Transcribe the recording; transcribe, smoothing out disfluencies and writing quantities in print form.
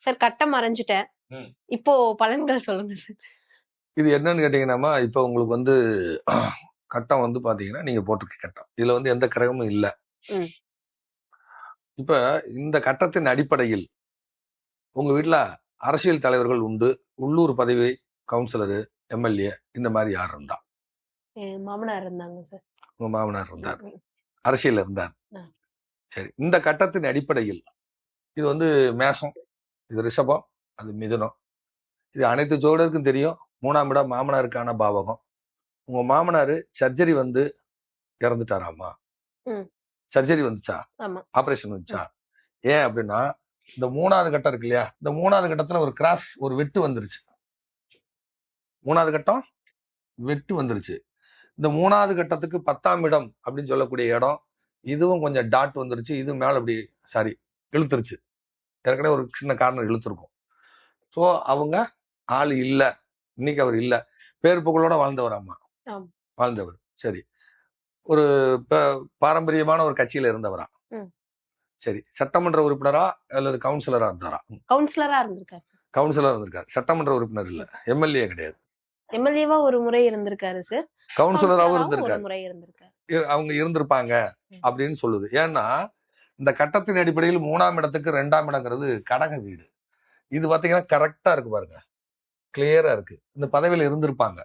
Sir கட்டம் மறைஞ்சிட்டேன். இப்போ பலன்கள் சொல்லுங்க சார். இது என்னன்னு கேட்டீங்கன்னா, இப்போ உங்களுக்கு வந்து கட்டம் வந்து பாத்தீங்கன்னா நீங்க போட்டிருக்க கட்டம். இதுல வந்து எந்த கிரகமும் இல்ல. இப்ப இந்த கட்டத்தின் அடிப்படையில் உங்க வீட்டுல அரசியல் தலைவர்கள் உண்டு, உள்ளூர் பதவி, கவுன்சிலரு, எம்எல்ஏ இந்த மாதிரி யார் இருந்தா? மாமனார் இருந்தாங்க சார். உங்க மாமனார் இருந்தார், அரசியல் இருந்தார். சரி, இந்த கட்டத்தின் அடிப்படையில் இது வந்து மேஷம், இது ரிஷபம், அது மிதுனம். இது அனைத்து ஜோடருக்கும் தெரியும். 3ஆம் இடம் மாமனாருக்கான பாவகம். உங்க மாமனாரு சர்ஜரி வந்து இறந்துட்டாராமா? சர்ஜரி வந்துச்சா? ஆபரேஷன் வந்துச்சா? ஏன் அப்படின்னா இந்த 3வது கட்டம் இருக்கு இல்லையா, இந்த 3வது கட்டத்துல ஒரு கிராஸ், ஒரு வெட்டு வந்துருச்சு. 3வது கட்டம் வெட்டு வந்துருச்சு. இந்த 3வது கட்டத்துக்கு 10ஆம் இடம் அப்படின்னு சொல்லக்கூடிய இடம், இதுவும் கொஞ்சம் டாட் வந்துருச்சு. இது மேல அப்படி சாரி இழுத்துருச்சு. ஏற்கனவே ஒரு சின்ன கார்னர் இழுத்துருக்கும். ஸோ அவங்க ஆள் இல்லை, இன்னைக்கு அவர் இல்லை. பேர் புகழோட வாழ்ந்தவராமா, வாழ்ந்தவர். சரி, ஒரு பாரம்பரியமான ஒரு கட்சியில இருந்தவரா? சரி, சட்டமன்ற உறுப்பினரா அல்லது கவுன்சிலரா இருந்தாரா? கவுன்சிலரா இருந்திருக்காரு. கவுன்சிலரா இருந்திருக்காரு, சட்டமன்ற உறுப்பினர் இல்ல, எம்எல்ஏ கிடையாது. எம்எல்ஏவா ஒரு முறை இருந்திருக்காரு சார். கவுன்சிலராகவும் இருந்திருக்காரு. ஒரு முறை இருந்திருக்காரு. அவங்க இருந்திருப்பாங்க அப்படின்னு சொல்லுது. ஏன்னா இந்த கட்டத்தின் அடிப்படையில் 3ஆம் இடத்துக்கு 2ஆம் இடங்கிறது கடக வீடு. இது பாத்தீங்கன்னா கரெக்டா இருக்கு பாருங்க, கிளியரா இருக்கு. இந்த பதவியில இருந்திருப்பாங்க.